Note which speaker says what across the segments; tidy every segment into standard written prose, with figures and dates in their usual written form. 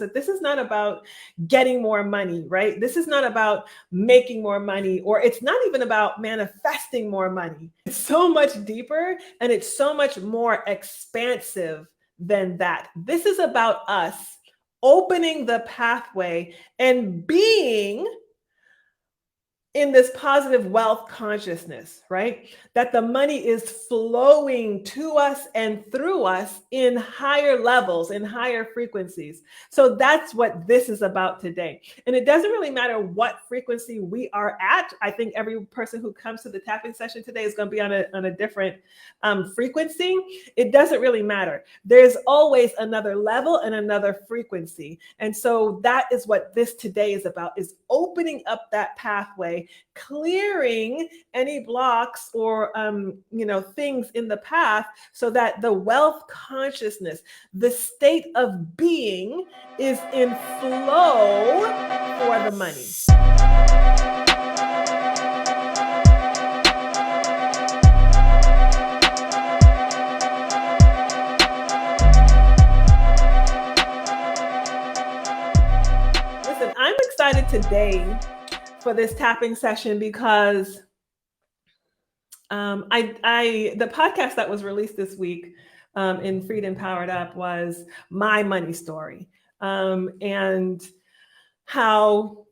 Speaker 1: that this is not about getting more money, right? This is not about making more money, or it's not even about manifesting more money. It's so much deeper and it's so much more expansive than that. This is about us opening the pathway and being in this positive wealth consciousness, right? That the money is flowing to us and through us in higher levels, in higher frequencies. So that's what this is about today. And it doesn't really matter what frequency we are at. I think every person who comes to the tapping session today is going to be on a different frequency. It doesn't really matter. There's always another level and another frequency. And so that is what this today is about, is opening up that pathway, clearing any blocks or things in the path, so that the wealth consciousness, the state of being, is in flow for the money. Listen, I'm excited today for this tapping session because the podcast that was released this week in Freedom Powered Up was my money story, and how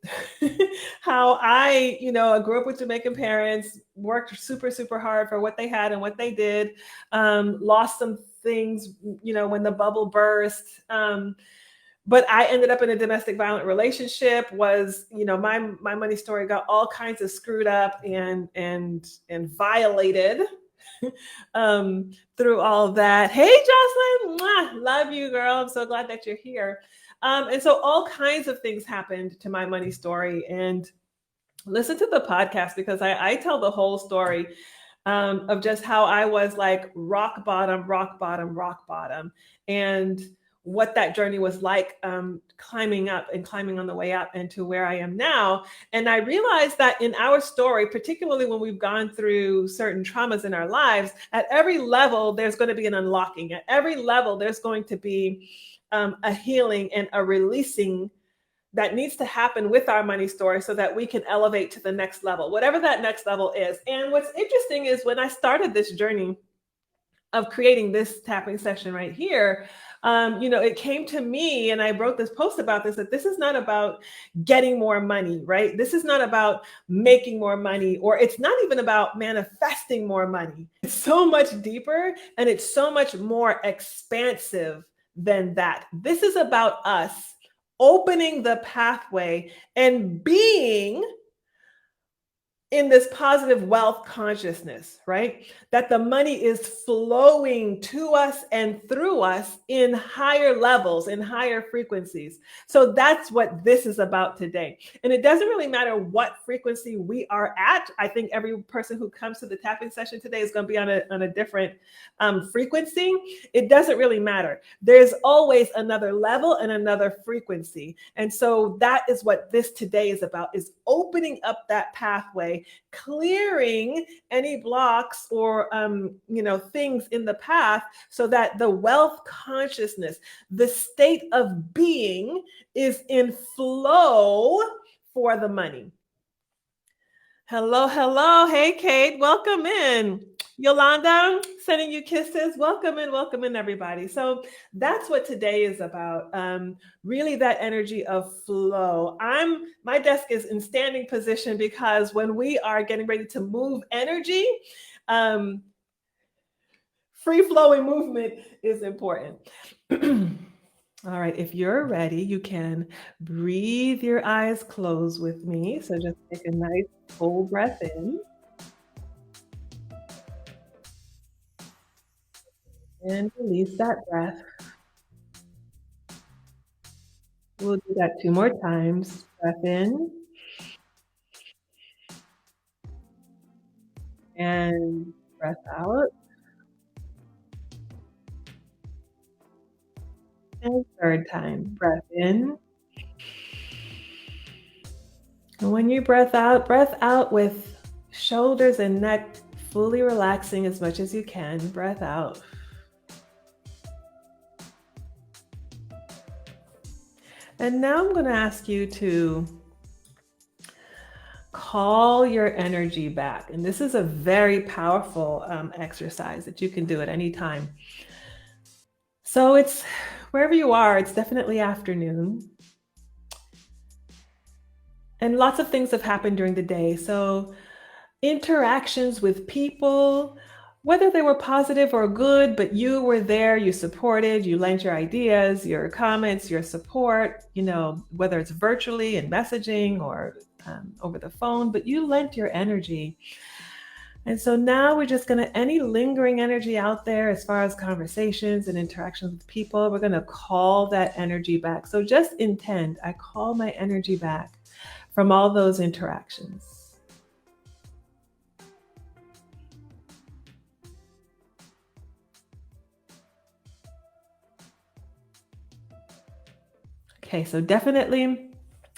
Speaker 1: I grew up with Jamaican parents, worked super hard for what they had and what they did, lost some things when the bubble burst. But I ended up in a domestic violent relationship. My money story got all kinds of screwed up and violated through all of that. Hey, Jocelyn, mwah, love you, girl. I'm so glad that you're here. And so all kinds of things happened to my money story. And listen to the podcast, because I tell the whole story of just how I was like rock bottom, and what that journey was like, climbing on the way up and to where I am now. And I realized that in our story, particularly when we've gone through certain traumas in our lives, at every level, there's going to be an unlocking. At every level, there's going to be a healing and a releasing that needs to happen with our money story, so that we can elevate to the next level, whatever that next level is. And what's interesting is, when I started this journey of creating this tapping session right here, it came to me, and I wrote this post about this, that this is not about getting more money, right? This is not about making more money, or it's not even about manifesting more money. It's so much deeper and it's so much more expansive than that. This is about us opening the pathway and being in this positive wealth consciousness, right? That the money is flowing to us and through us in higher levels, in higher frequencies. So that's what this is about today. And it doesn't really matter what frequency we are at. I think every person who comes to the tapping session today is going to be on a different frequency. It doesn't really matter. There's always another level and another frequency. And so that is what this today is about, is opening up that pathway, clearing any blocks or things in the path, so that the wealth consciousness, the state of being, is in flow for the money. Hello. Hey, Kate, welcome in. Yolanda, sending you kisses. Welcome in, everybody. So that's what today is about. Really that energy of flow. My desk is in standing position, because when we are getting ready to move energy, free flowing movement is important. All right, if you're ready, you can breathe your eyes closed with me. So just take a nice full breath in. And release that breath. We'll do that 2 more times. Breath in. And breath out. And 3rd time. Breath in. And when you breath out with shoulders and neck fully relaxing as much as you can. Breath out. And now I'm going to ask you to call your energy back. And this is a very powerful exercise that you can do at any time. So it's wherever you are, it's definitely afternoon. And lots of things have happened during the day. So interactions with people, whether they were positive or good, but you were there, you supported, you lent your ideas, your comments, your support, whether it's virtually and messaging or over the phone, but you lent your energy. And so now we're just going to, any lingering energy out there as far as conversations and interactions with people, we're going to call that energy back. So just intend, I call my energy back from all those interactions. Okay, so definitely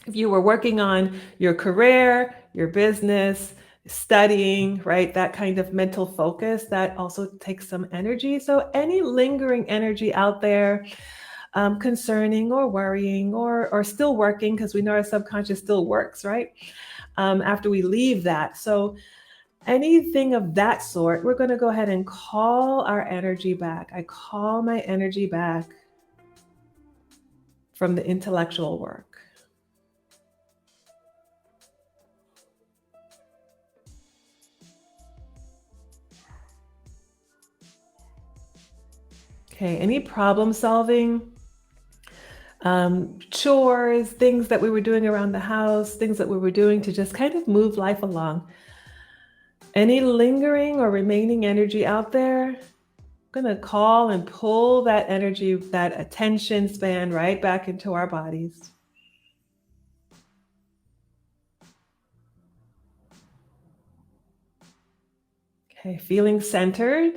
Speaker 1: if you were working on your career, your business, studying, right, that kind of mental focus, that also takes some energy. So any lingering energy out there, concerning or worrying or still working, because we know our subconscious still works, right? After we leave that. So anything of that sort, we're going to go ahead and call our energy back. I call my energy back from the intellectual work. Okay, any problem solving, chores, things that we were doing around the house, things that we were doing to just kind of move life along. Any lingering or remaining energy out there, I'm going to call and pull that energy, that attention span right back into our bodies. Okay, feeling centered.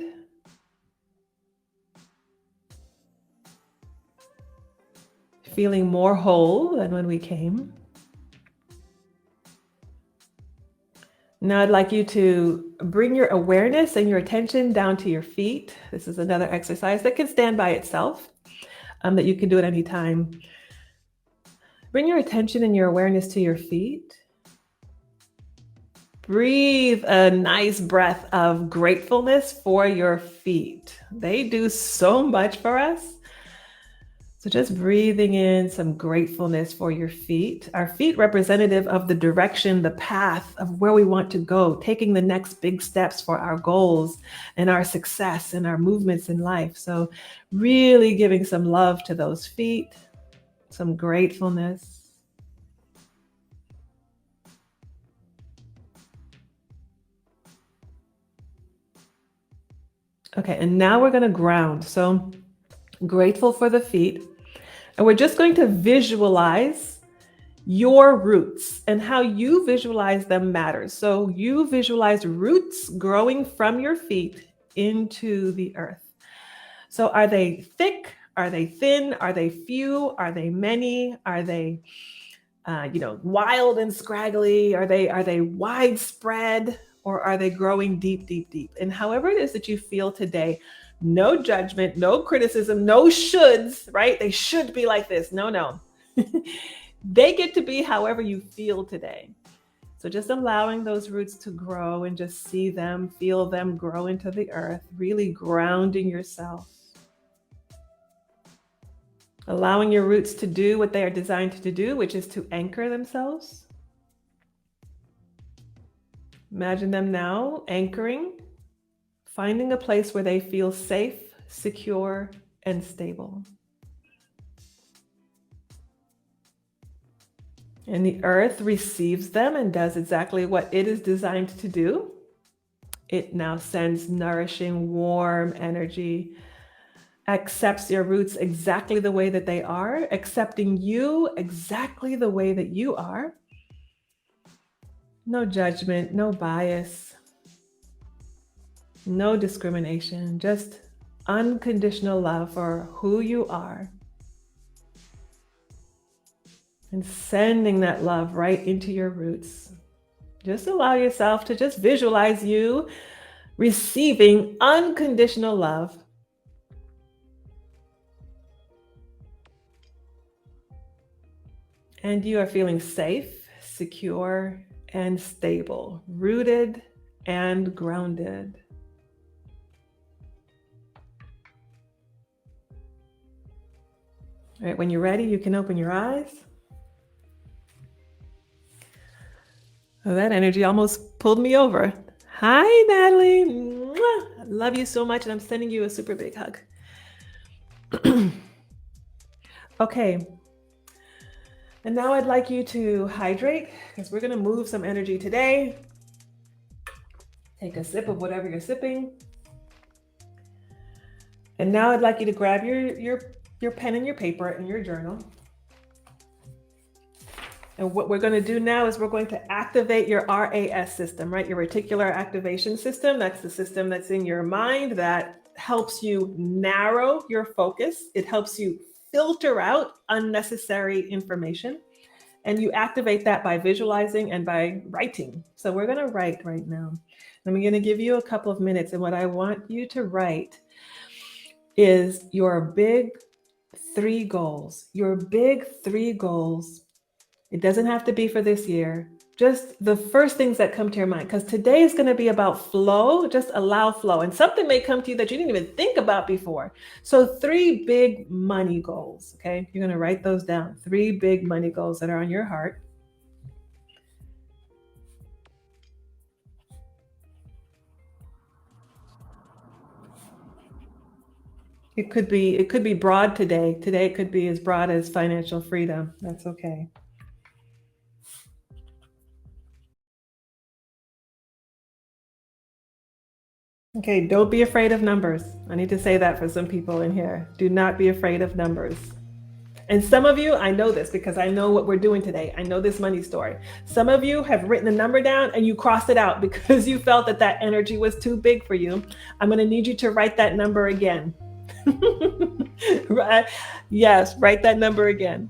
Speaker 1: Feeling more whole than when we came. Now I'd like you to bring your awareness and your attention down to your feet. This is another exercise that can stand by itself, that you can do at any time. Bring your attention and your awareness to your feet. Breathe a nice breath of gratefulness for your feet. They do so much for us. So just breathing in some gratefulness for your feet. Our feet representative of the direction, the path of where we want to go, taking the next big steps for our goals and our success and our movements in life. So really giving some love to those feet, some gratefulness. Okay, and now we're going to ground. So grateful for the feet. And we're just going to visualize your roots, and how you visualize them matters. So you visualize roots growing from your feet into the earth. So are they thick? Are they thin? Are they few? Are they many? Are they wild and scraggly? Are they widespread? Or are they growing deep, deep, deep? And however it is that you feel today, no judgment, no criticism, no shoulds, right? They should be like this. No. They get to be however you feel today. So just allowing those roots to grow and just see them, feel them grow into the earth, really grounding yourself. Allowing your roots to do what they are designed to do, which is to anchor themselves. Imagine them now anchoring, finding a place where they feel safe, secure, and stable. And the earth receives them and does exactly what it is designed to do. It now sends nourishing, warm energy, accepts your roots exactly the way that they are, accepting you exactly the way that you are. No judgment, no bias, no discrimination, just unconditional love for who you are. And sending that love right into your roots. Just allow yourself to just visualize you receiving unconditional love. And you are feeling safe, secure, and stable, rooted and grounded. All right, when you're ready, you can open your eyes. Oh, that energy almost pulled me over. Hi, Natalie. Mwah. I love you so much, and I'm sending you a super big hug. Okay. And now I'd like you to hydrate because we're going to move some energy today. Take a sip of whatever you're sipping. And now I'd like you to grab your pen and your paper and your journal. And what we're going to do now is we're going to activate your RAS system, right? Your reticular activation system. That's the system that's in your mind that helps you narrow your focus. It helps you filter out unnecessary information. And you activate that by visualizing and by writing. So we're going to write right now. I'm going to give you a couple of minutes. And what I want you to write is your big 3 goals. Your big 3 goals. It doesn't have to be for this year. Just the first things that come to your mind, because today is going to be about flow. Just allow flow. And something may come to you that you didn't even think about before. So 3 big money goals, okay? You're going to write those down. 3 big money goals that are on your heart. It could be broad today. Today it could be as broad as financial freedom. That's okay. Okay, don't be afraid of numbers. I need to say that for some people in here. Do not be afraid of numbers. And some of you, I know this because I know what we're doing today. I know this money story. Some of you have written a number down and you crossed it out because you felt that that energy was too big for you. I'm going to need you to write that number again. Right? Yes, write that number again.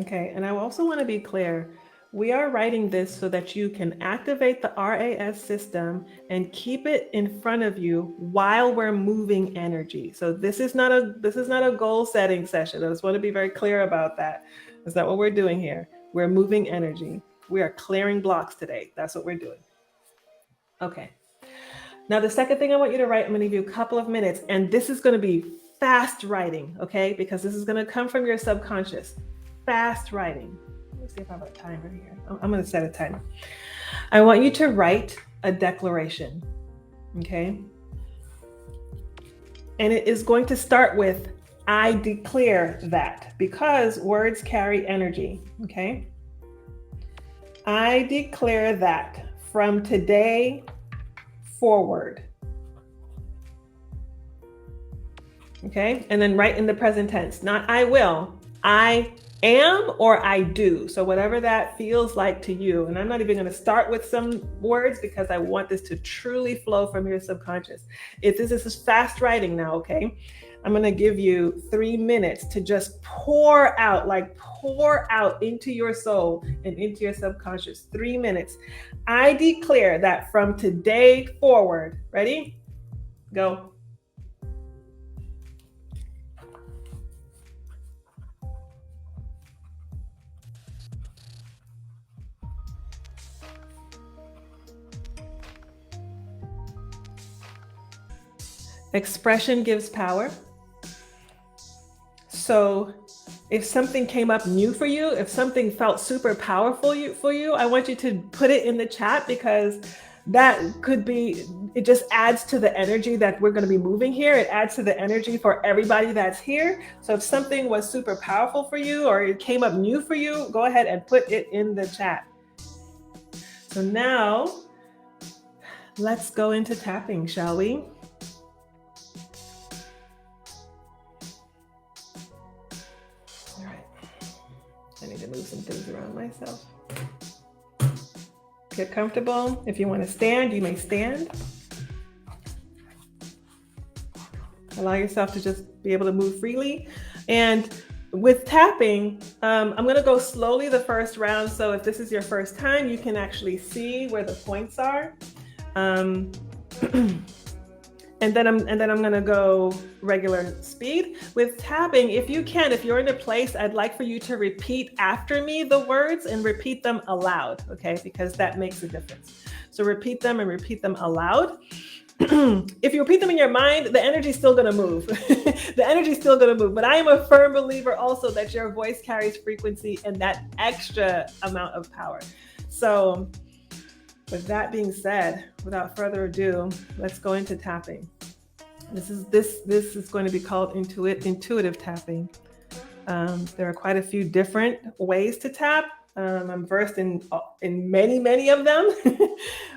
Speaker 1: Okay, and I also want to be clear. We are writing this so that you can activate the RAS system and keep it in front of you while we're moving energy. So this is not a goal setting session. I just want to be very clear about that. That's not what we're doing here. We're moving energy. We are clearing blocks today. That's what we're doing. Okay. Now the second thing I want you to write, I'm going to give you a couple of minutes, and this is going to be fast writing, okay? Because this is going to come from your subconscious. Fast writing. Let me see if I have a timer here. I'm going to set a timer. I want you to write a declaration, okay? And it is going to start with, I declare that, because words carry energy, okay? I declare that from today forward. Okay, and then write in the present tense, not I will, I am or I do. So whatever that feels like to you. And I'm not even going to start with some words because I want this to truly flow from your subconscious. This is fast writing now, okay? I'm going to give you 3 minutes to just pour out into your soul and into your subconscious. 3 minutes. I declare that from today forward. Ready? Go. Expression gives power. So if something came up new for you, if something felt super powerful for you, I want you to put it in the chat, because that could be, it just adds to the energy that we're going to be moving here. It adds to the energy for everybody that's here. So if something was super powerful for you or it came up new for you, go ahead and put it in the chat. So now let's go into tapping, shall we? I need to move some things around myself. Get comfortable. If you want to stand, you may stand. Allow yourself to just be able to move freely. And With tapping, I'm going to go slowly the first round. So if this is your first time, you can actually see where the points are. Um, and then I'm going to go regular speed. With tapping, if you're in a place, I'd like for you to repeat after me the words and repeat them aloud, okay? Because that makes a difference. So repeat them and repeat them aloud. If you repeat them in your mind, the energy is still going to move. The energy is still going to move. But I am a firm believer also that your voice carries frequency and that extra amount of power. So with that being said, without further ado, let's go into tapping. This is going to be called intuitive tapping. There are quite a few different ways to tap. I'm versed in many of them,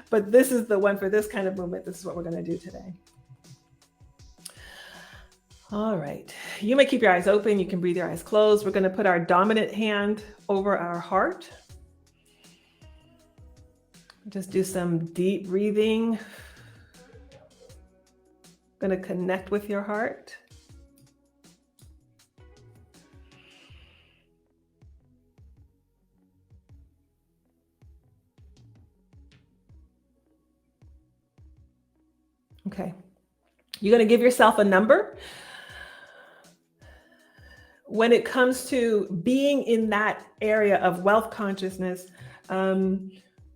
Speaker 1: but this is the one for this kind of movement. This is what we're going to do today. All right. You may keep your eyes open. You can breathe your eyes closed. We're going to put our dominant hand over our heart. Just do some deep breathing. Going to connect with your heart. Okay. You're going to give yourself a number. When it comes to being in that area of wealth consciousness, money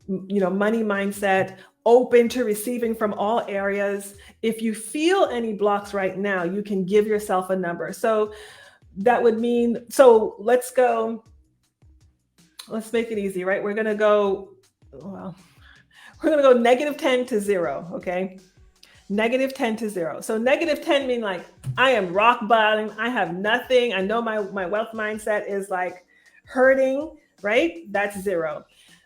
Speaker 1: mindset, open to receiving from all areas. If you feel any blocks right now, you can give yourself a number. So that would mean, let's make it easy, right? We're going to go -10 to 0. Okay. -10 to 0. So -10 mean like, I am rock bottom. I have nothing. I know my wealth mindset is like hurting, right? That's 0.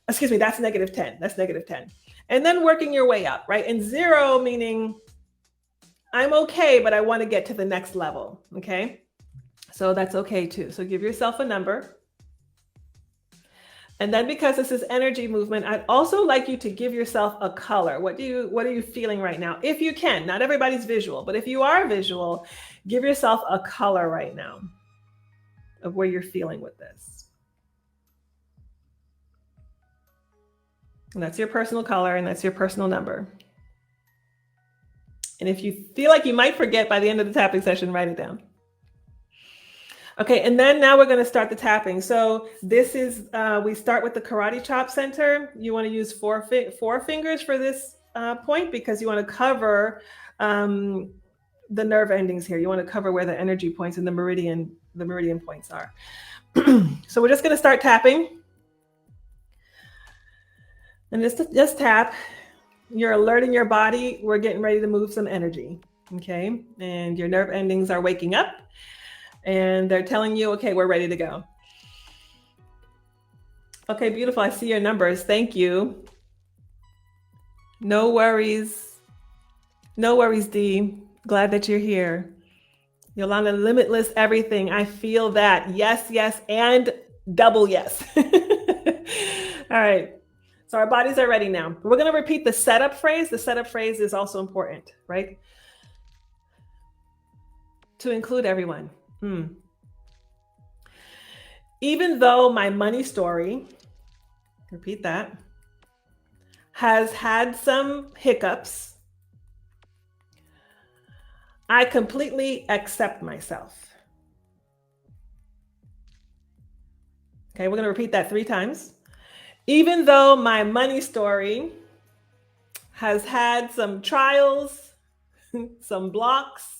Speaker 1: Excuse me. That's -10. That's -10. And then working your way up, right? And 0 meaning I'm okay, but I want to get to the next level. Okay. So that's okay too. So give yourself a number. And then because this is energy movement, I'd also like you to give yourself a color. What are you feeling right now? If you can, not everybody's visual, but if you are visual, give yourself a color right now of where you're feeling with this. And that's your personal color and that's your personal number. And if you feel like you might forget by the end of the tapping session, write it down. Okay, and then now we're going to start the tapping. So this is, we start with the karate chop center. You want to use four fingers for this point because you want to cover the nerve endings here. You want to cover where the energy points and the meridian points are. So we're just going to start tapping. And just tap. You're alerting your body. We're getting ready to move some energy. Okay, and your nerve endings are waking up. And they're telling you, okay, we're ready to go. Okay, beautiful. I see your numbers. Thank you. No worries. No worries, Dee. Glad that you're here. Yolanda, limitless everything. I feel that. Yes, yes, and double yes. All right. So our bodies are ready now. We're going to repeat the setup phrase. The setup phrase is also important, right? To include everyone. Even though my money story, repeat that, has had some hiccups, I completely accept myself. Okay, we're going to repeat that 3 times. Even though my money story has had some trials, some blocks,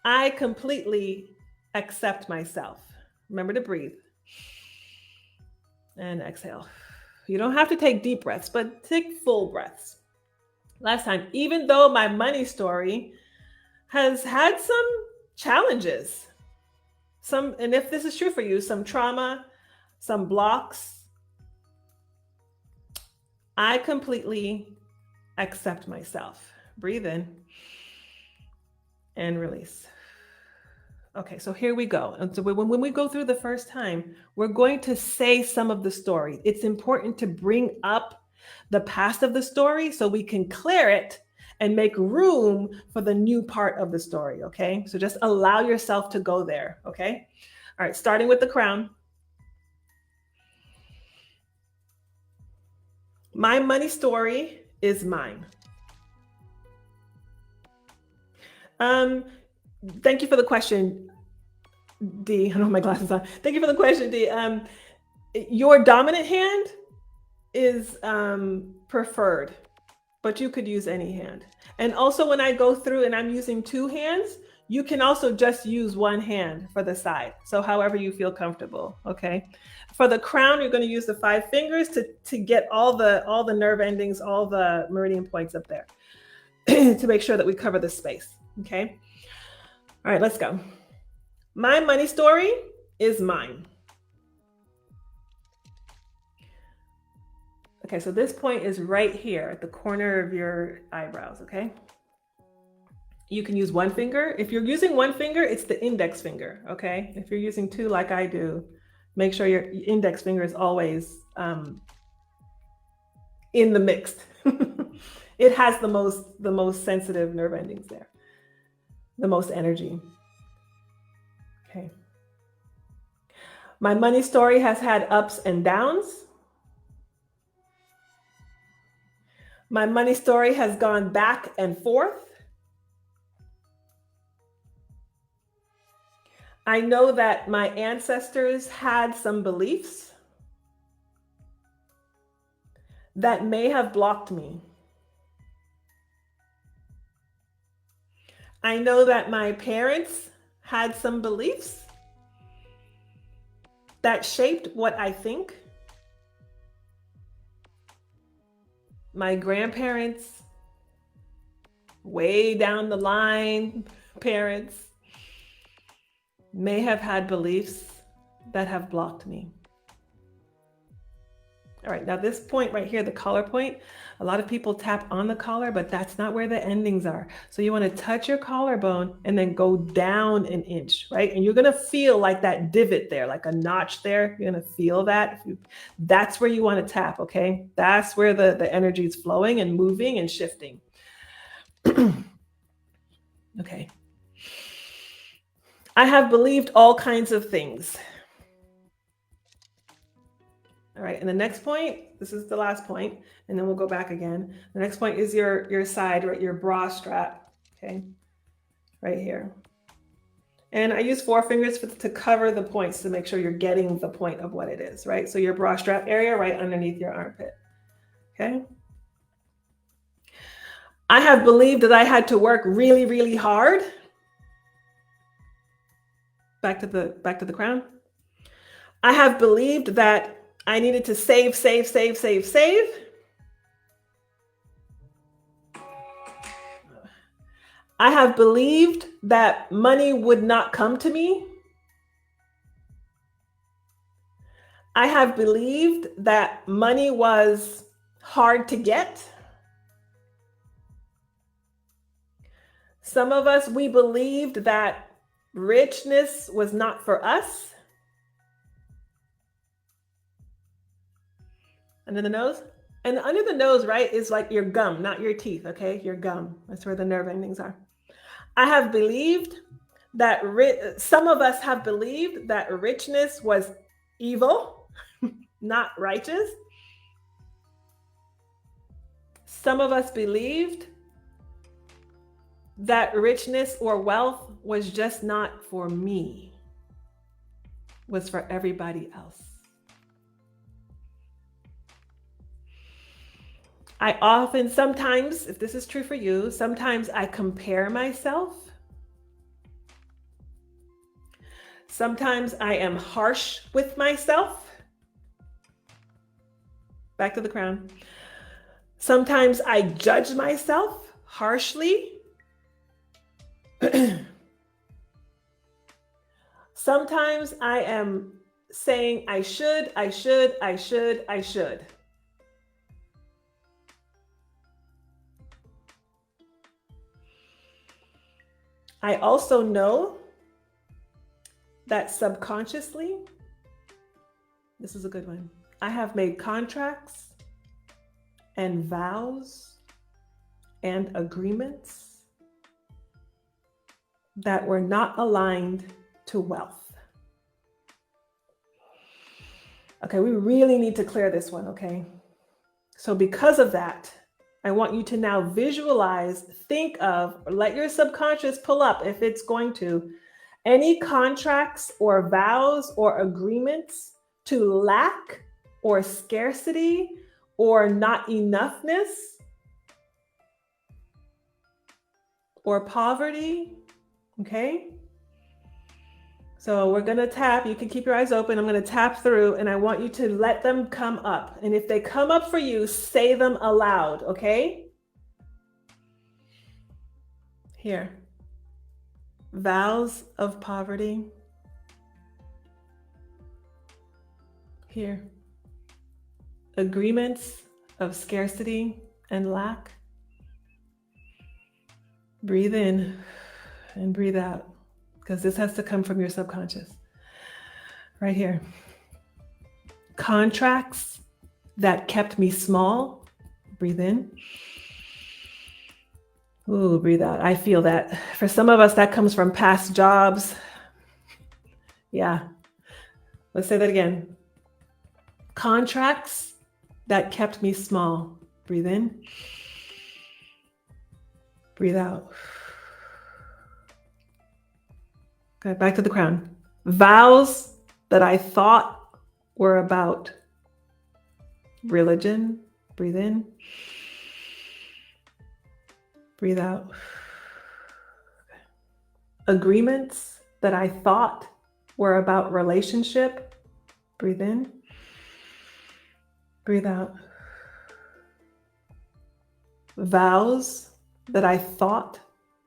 Speaker 1: I completely accept myself. Remember to breathe. And exhale. You don't have to take deep breaths, but take full breaths. Last time, even though my money story has had some challenges, and if this is true for you, some trauma, some blocks, I completely accept myself. Breathe in and release. Okay, so here we go. And so when we go through the first time, we're going to say some of the story. It's important to bring up the past of the story so we can clear it and make room for the new part of the story, okay? So just allow yourself to go there, okay? All right, starting with the crown. My money story is mine. Thank you for the question, D. I don't have my glasses on. Thank you for the question, D. Your dominant hand is preferred, but you could use any hand. And also when I go through and I'm using two hands, you can also just use one hand for the side. So however you feel comfortable, okay? For the crown, you're going to use the 5 fingers to get all the nerve endings, all the meridian points up there to make sure that we cover the space, okay? All right, let's go. My money story is mine. Okay, so this point is right here at the corner of your eyebrows, okay? You can use one finger. If you're using one finger, it's the index finger, okay? If you're using two like I do, make sure your index finger is always in the mix. It has the most sensitive nerve endings there, the most energy. Okay. My money story has had ups and downs. My money story has gone back and forth. I know that my ancestors had some beliefs that may have blocked me. I know that my parents had some beliefs that shaped what I think. My grandparents, way down the line, parents, may have had beliefs that have blocked me. All right, now this point right here, the collar point, a lot of people tap on the collar, but that's not where the endings are. So you want to touch your collarbone and then go down an inch, right? And you're going to feel like that divot there, like a notch there. You're going to feel that. That's where you want to tap, okay? That's where the energy is flowing and moving and shifting. Okay. I have believed all kinds of things. All right, and the next point, this is the last point, and then we'll go back again. The next point is your side, right, your bra strap, okay, right here. And I use 4 fingers to cover the points to make sure you're getting the point of what it is, right? So your bra strap area right underneath your armpit, okay? I have believed that I had to work really, really hard. Back to the crown. I have believed that I needed to save. I have believed that money would not come to me. I have believed that money was hard to get. Some of us, we believed that richness was not for us. Under the nose? And under the nose, right, is like your gum, not your teeth, okay? Your gum. That's where the nerve endings are. I have believed that some of us have believed that richness was evil, not righteous. Some of us believed that richness or wealth was just not for me, was for everybody else. I often, sometimes, if this is true for you, sometimes I compare myself. Sometimes I am harsh with myself. Back to the crown. Sometimes I judge myself harshly. Sometimes I am saying I should. I also know that subconsciously, this is a good one, I have made contracts and vows and agreements that were not aligned to wealth. Okay, we really need to clear this one, okay? So because of that, I want you to now visualize, think of, or let your subconscious pull up if it's going to, any contracts or vows or agreements to lack or scarcity or not enoughness or poverty, okay? So we're gonna tap, you can keep your eyes open, I'm gonna tap through and I want you to let them come up. And if they come up for you, say them aloud, okay? Here, vows of poverty. Here, agreements of scarcity and lack. Breathe in and breathe out, because this has to come from your subconscious. Right here. Contracts that kept me small. Breathe in. Ooh, breathe out. I feel that. For some of us, that comes from past jobs. Yeah. Let's say that again. Contracts that kept me small. Breathe in. Breathe out. Okay, back to the crown. Vows that I thought were about religion. Breathe in. Breathe out. Agreements that I thought were about relationship. Breathe in. Breathe out. Vows that I thought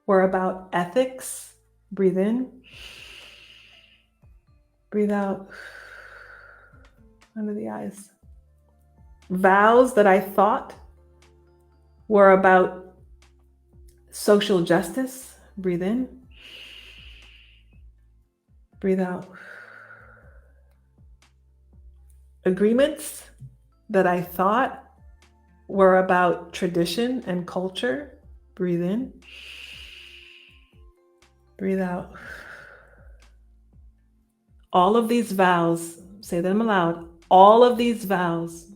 Speaker 1: were about ethics. Breathe in. Breathe out. Under the eyes. Vows that I thought were about social justice. Breathe in. Breathe out. Agreements that I thought were about tradition and culture. Breathe in. Breathe out. All of these vows, say them aloud. All of these vows,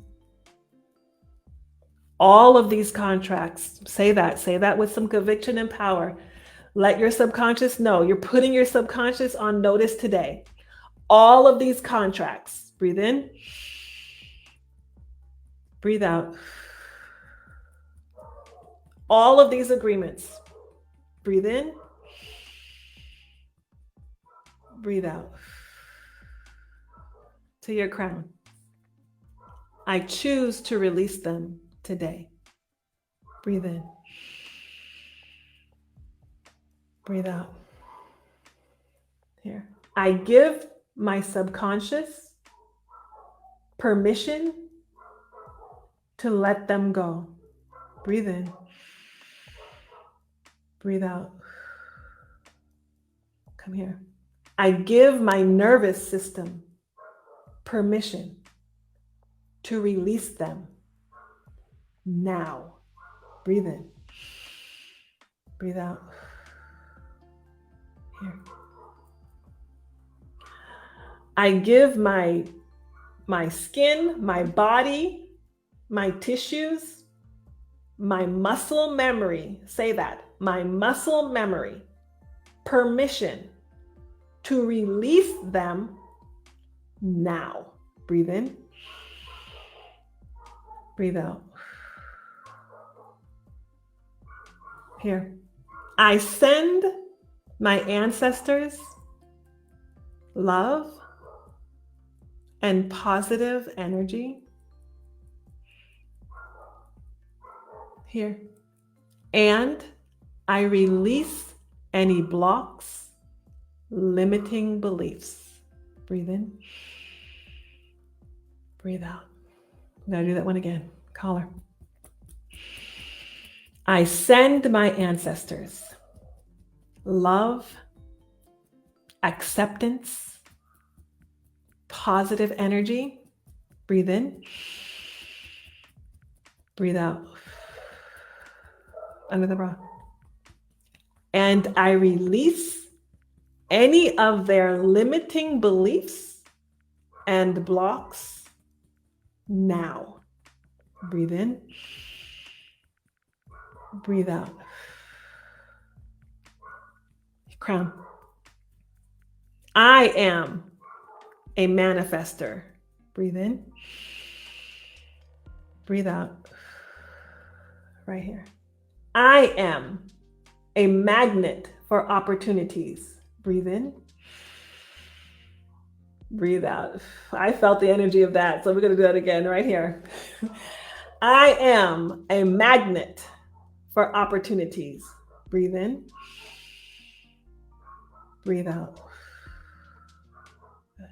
Speaker 1: all of these contracts, say that with some conviction and power. Let your subconscious know. You're putting your subconscious on notice today. All of these contracts, breathe in, breathe out. All of these agreements, breathe in, breathe out. To your crown. I choose to release them today. Breathe in. Breathe out. Here. I give my subconscious permission to let them go. Breathe in. Breathe out. Come here. I give my nervous system permission to release them now. Breathe in. Breathe out. Here. I give my skin, my body, my tissues, my muscle memory, say that, my muscle memory, permission to release them now. Breathe in. Breathe out. Here. I send my ancestors love and positive energy. Here. And I release any blocks, limiting beliefs. Breathe in. Breathe out. I'm going to do that one again. Collar. I send my ancestors love, acceptance, positive energy. Breathe in. Breathe out. under the bra. And I release any of their limiting beliefs and blocks now. Breathe in. Breathe out. Crown. I am a manifester. Breathe in. Breathe out. Right here. I am a magnet for opportunities. Breathe in. Breathe out. I felt the energy of that, so we're going to do that again right here. I am a magnet for opportunities. Breathe in. Breathe out. Good.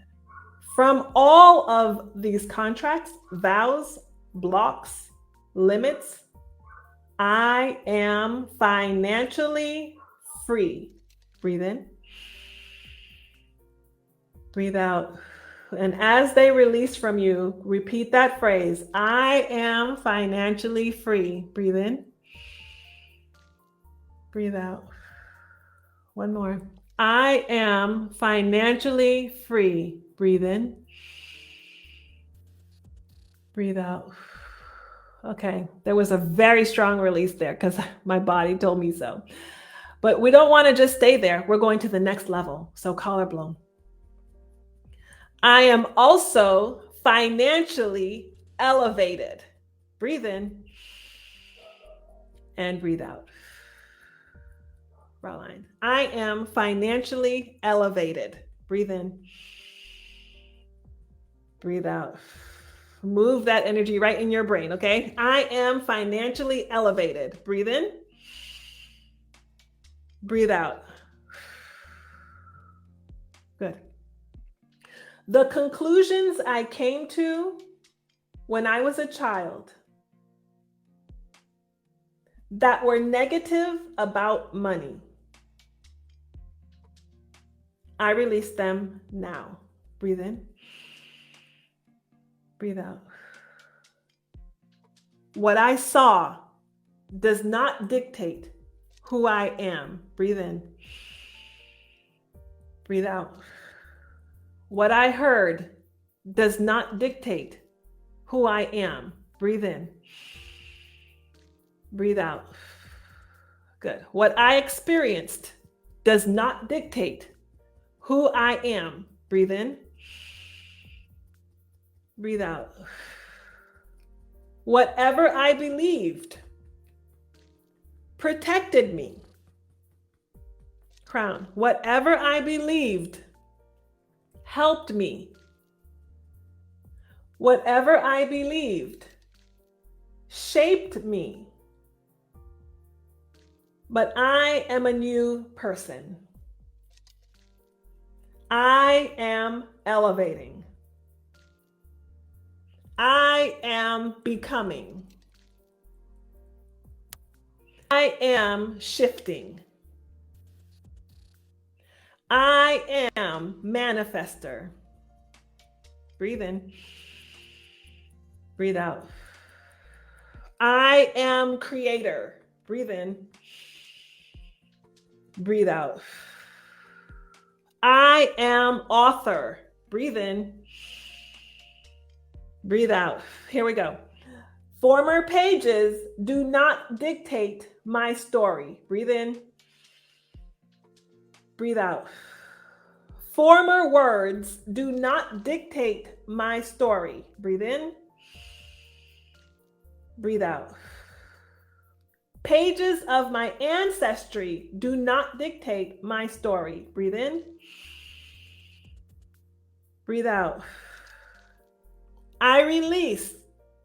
Speaker 1: From all of these contracts, vows, blocks, limits, I am financially free. Breathe in. Breathe out. And as they release from you, repeat that phrase. I am financially free. Breathe in. Breathe out. One more. I am financially free. Breathe in. Breathe out. Okay, there was a very strong release there because my body told me so. But we don't want to just stay there. We're going to the next level. So collar blown. I am also financially elevated. Breathe in and breathe out. Raw line. I am financially elevated. Breathe in. Breathe out. Move that energy right in your brain, okay? I am financially elevated. Breathe in. Breathe out. Good. The conclusions I came to when I was a child that were negative about money, I release them now. Breathe in. Breathe out. What I saw does not dictate who I am. Breathe in. Breathe out. What I heard does not dictate who I am. Breathe in. Breathe out. Good. What I experienced does not dictate who I am. Breathe in. Breathe out. Whatever I believed protected me. Crown. Whatever I believed helped me. Whatever I believed shaped me. But I am a new person. I am elevating. I am becoming. I am shifting. I am manifester. Breathe in. Breathe out. I am creator. Breathe in. Breathe out. I am author. Breathe in. Breathe out. Here we go. Former pages do not dictate my story. Breathe in. Breathe out. Former words do not dictate my story. Breathe in. Breathe out. Pages of my ancestry do not dictate my story. Breathe in. Breathe out. I release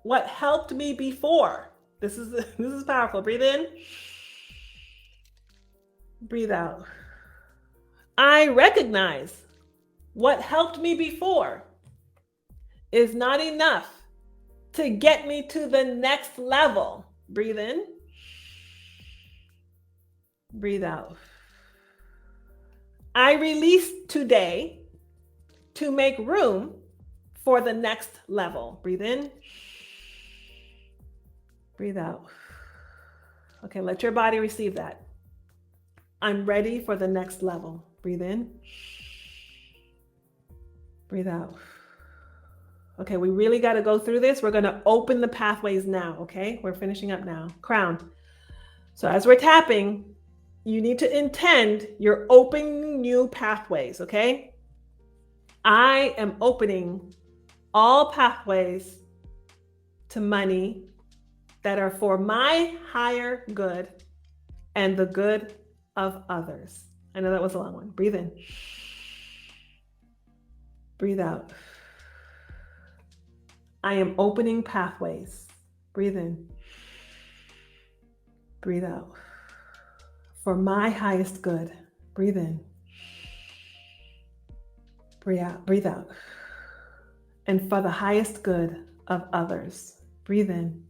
Speaker 1: what helped me before. This is powerful. Breathe in. Breathe out. I recognize what helped me before is not enough to get me to the next level. Breathe in. Breathe out. I release today to make room for the next level. Breathe in. Breathe out. Okay, let your body receive that. I'm ready for the next level. Breathe in. Breathe out. Okay, we really got to go through this. We're going to open the pathways now, okay? We're finishing up now. Crown. So as we're tapping, you need to intend you're opening new pathways, okay? I am opening all pathways to money that are for my higher good and the good of others. I know that was a long one. Breathe in. Breathe out. I am opening pathways. Breathe in. Breathe out. For my highest good. Breathe in. Breathe out. Breathe out. And for the highest good of others. Breathe in.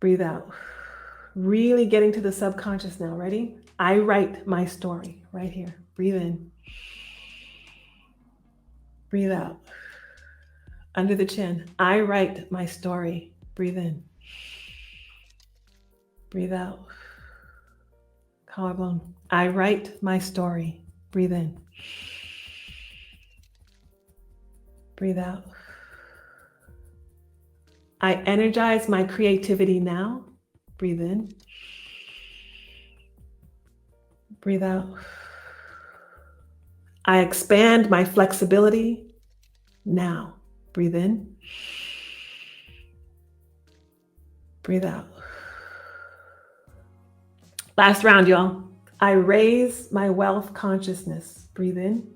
Speaker 1: Breathe out. Really getting to the subconscious now. Ready? I write my story right here. Breathe in. Breathe out. Under the chin. I write my story. Breathe in. Breathe out. Collarbone. I write my story. Breathe in. Breathe out. I energize my creativity now. Breathe in. Breathe out. I expand my flexibility now. Breathe in. Breathe out. Last round, y'all. I raise my wealth consciousness. Breathe in.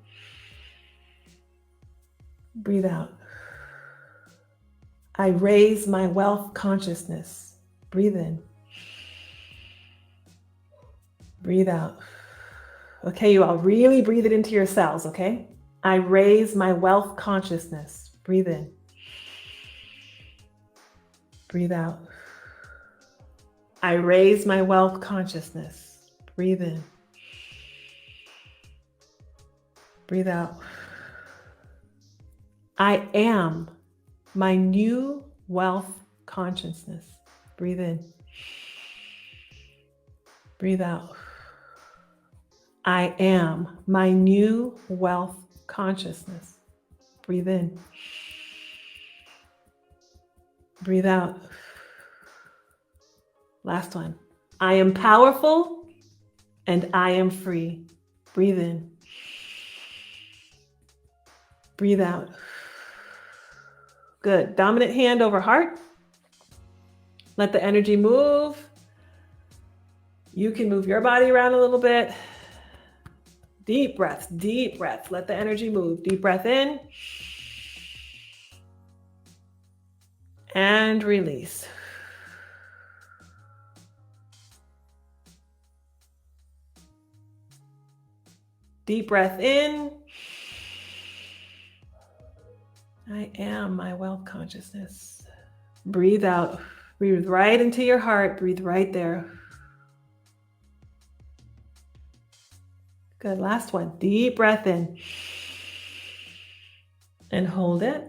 Speaker 1: Breathe out. I raise my wealth consciousness. Breathe in. Breathe out. Okay, you all really breathe it into your cells, okay? I raise my wealth consciousness. Breathe in. Breathe out. I raise my wealth consciousness. Breathe in. Breathe out. I am my new wealth consciousness. Breathe in. Breathe out. I am my new wealth consciousness. Breathe in. Breathe out. Last one. I am powerful and I am free. Breathe in. Breathe out. Good. Dominant hand over heart. Let the energy move. You can move your body around a little bit. Deep breaths, deep breath. Let the energy move. Deep breath in. And release. Deep breath in. I am my wealth consciousness. Breathe out. Breathe right into your heart. Breathe right there. Good. Last one. Deep breath in. And hold it.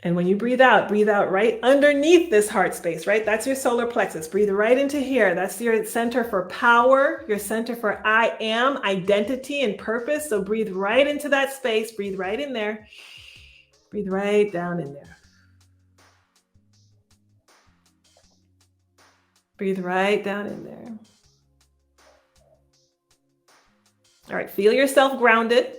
Speaker 1: And when you breathe out right underneath this heart space, right? That's your solar plexus. Breathe right into here. That's your center for power, your center for I am, identity, and purpose. So breathe right into that space. Breathe right in there. Breathe right down in there. Breathe right down in there. All right, feel yourself grounded.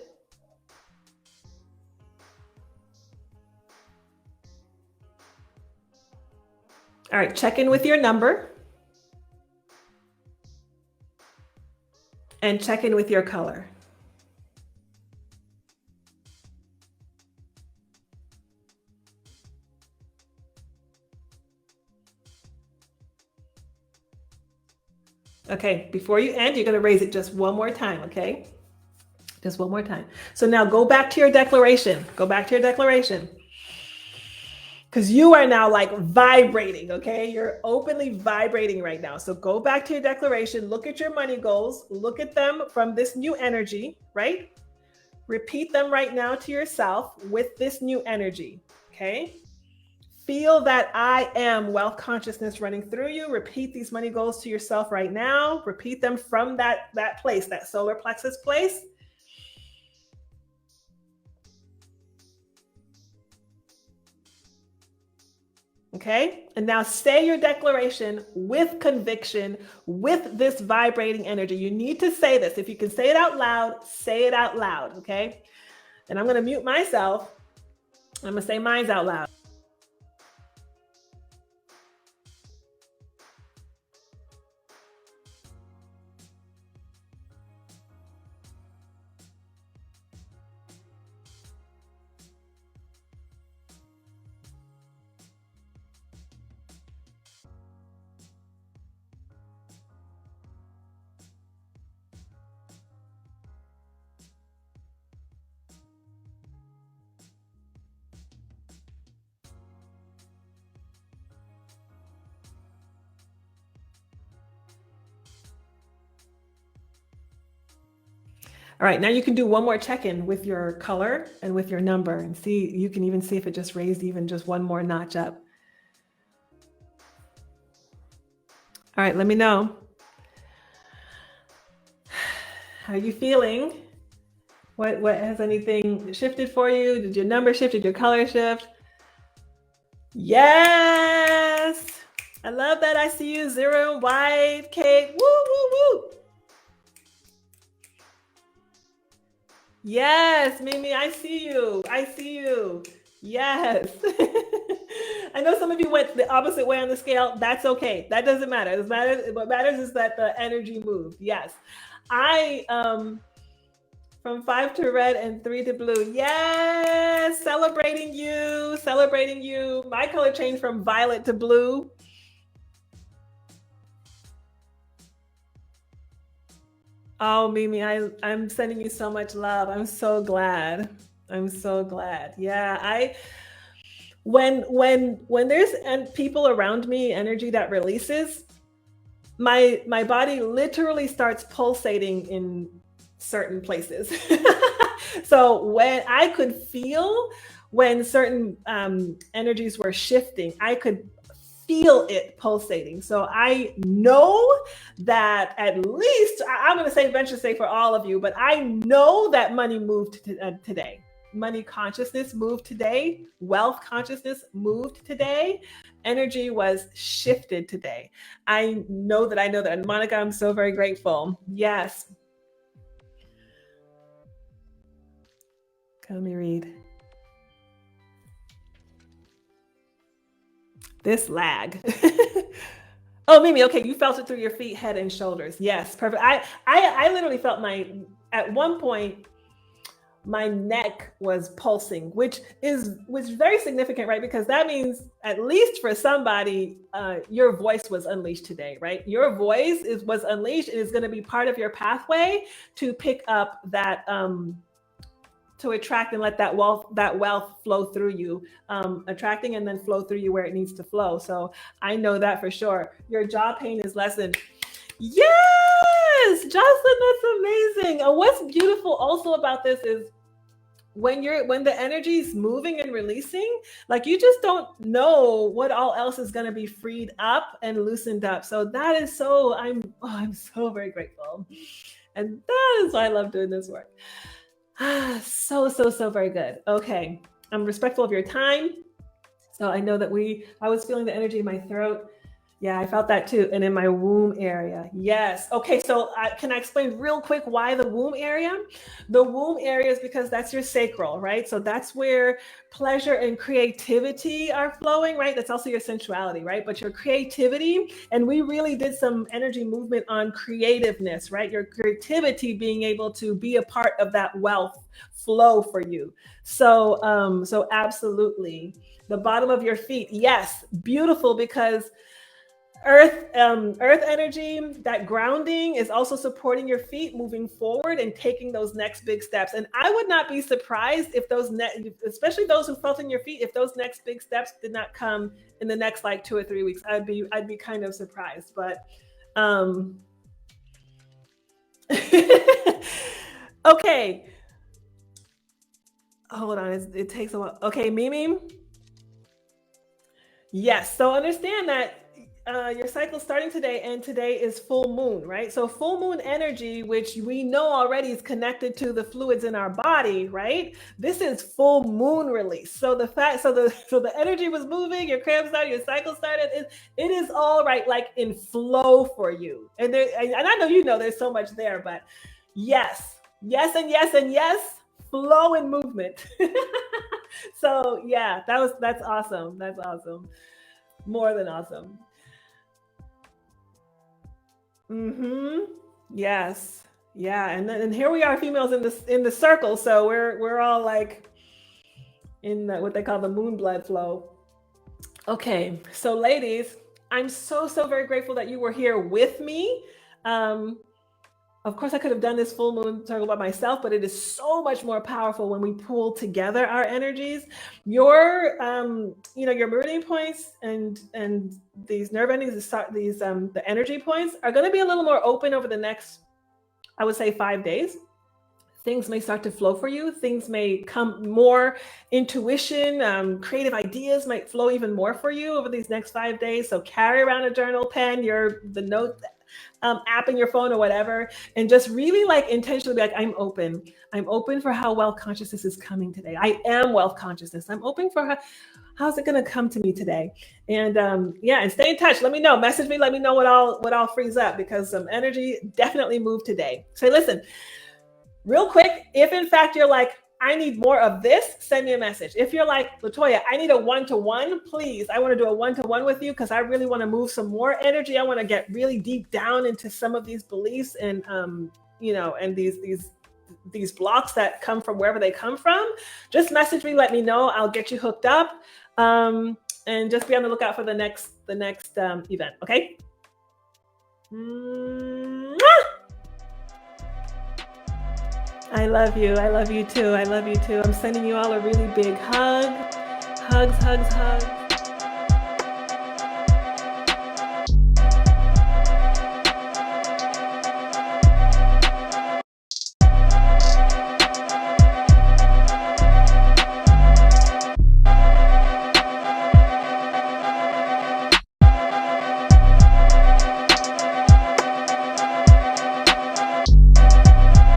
Speaker 1: All right, check in with your number. And check in with your color. Okay, before you end, you're going to raise it just one more time, okay? Just one more time. So now go back to your declaration. Go back to your declaration. Because you are now like vibrating, okay? You're openly vibrating right now. So go back to your declaration, look at your money goals, look at them from this new energy, right? Repeat them right now to yourself with this new energy, okay? Feel that I am wealth consciousness running through you. Repeat these money goals to yourself right now. Repeat them from that place, that solar plexus place. Okay. And now say your declaration with conviction, with this vibrating energy. You need to say this. If you can say it out loud, say it out loud. Okay. And I'm going to mute myself. I'm going to say mine out loud. All right, now you can do one more check-in with your color and with your number and see, you can even see if it just raised even just one more notch up. All right, let me know. How are you feeling? What has anything shifted for you? Did your number shift? Did your color shift? Yes! I love that. I see you. Zero and white cake. Woo, woo, woo. Yes, Mimi, I see you. I see you. Yes. I know some of you went the opposite way on the scale. That's okay. That doesn't matter. What matters is that the energy moved. Yes. I from 5 to red and 3 to blue. Yes, celebrating you, celebrating you. My color changed from violet to blue. Oh, Mimi, I'm sending you so much love. I'm so glad. I'm so glad. Yeah, when there's people around me, energy that releases, my body literally starts pulsating in certain places. So when I could feel when certain energies were shifting, I could feel it pulsating. So I know that at least, I'm going to say, venture say for all of you, but I know that money moved today. Money consciousness moved today. Wealth consciousness moved today. Energy was shifted today. I know that. And Monica, I'm so very grateful. Yes. Let me read. This lag. Oh, Mimi, okay, you felt it through your feet, head, and shoulders. Yes, perfect. I literally felt at one point, my neck was pulsing, which is very significant, right? Because that means, at least for somebody, your voice was unleashed today, right? Your voice was unleashed and is going to be part of your pathway to pick up that to attract and let that wealth flow through you, attracting and then flow through you where it needs to flow. So I know that for sure. Your jaw pain is lessened. Yes, Jocelyn, that's amazing. And what's beautiful also about this is when the energy is moving and releasing, like, you just don't know what all else is going to be freed up and loosened up. So that is I'm so very grateful. And that is why I love doing this work. So very good. Okay. I'm respectful of your time. So I know that I was feeling the energy in my throat. Yeah, I felt that too. And in my womb area. Yes. Okay. So can I explain real quick why the womb area? The womb area is because that's your sacral, right? So that's where pleasure and creativity are flowing, right? That's also your sensuality, right? But your creativity, and we really did some energy movement on creativeness, right? Your creativity being able to be a part of that wealth flow for you. So absolutely. The bottom of your feet. Yes. Beautiful, because earth energy, that grounding is also supporting your feet moving forward and taking those next big steps. And I would not be surprised if especially those who felt in your feet, if those next big steps did not come in the next 2 or 3 weeks. I'd be kind of surprised, but okay, hold on, it takes a while. Okay, Mimi, Yes. So understand that your cycle's starting today, and today is full moon, right? So full moon energy, which we know already is connected to the fluids in our body, right? This is full moon release. So the energy was moving, your cramps started, your cycle started. It is all right, like in flow for you. And I know you know there's so much there, but yes, yes, and yes, and yes, flow and movement. So yeah, that's awesome. That's awesome. More than awesome. Mm-hmm. Yes. Yeah. And here we are, females in the circle. So we're all like in what they call the moon blood flow. Okay. So ladies, I'm so very grateful that you were here with me. Um, Of course, I could have done this full moon circle by myself, but it is so much more powerful when we pull together our energies. Your meridian points and these nerve endings, the energy points are going to be a little more open over the next, I would say, 5 days. Things may start to flow for you. Things may come more intuition, creative ideas might flow even more for you over these next 5 days. So carry around a journal, pen, the note app in your phone or whatever, and just really like intentionally be like, I'm open. I'm open for how wealth consciousness is coming today. I am wealth consciousness. I'm open for how's it going to come to me today. And and stay in touch. Let me know. Message me. Let me know what all frees up, because some energy definitely moved today. So listen, real quick, if in fact you're like, I need more of this, send me a message. If you're like, Latoya, I need a one-to-one, please. I want to do a one-to-one with you because I really want to move some more energy. I want to get really deep down into some of these beliefs and and these blocks that come from wherever they come from. Just message me, let me know. I'll get you hooked up. And just be on the lookout for the next event. Okay. I love you. I love you too. I love you too. I'm sending you all a really big hug. Hugs, hugs, hugs.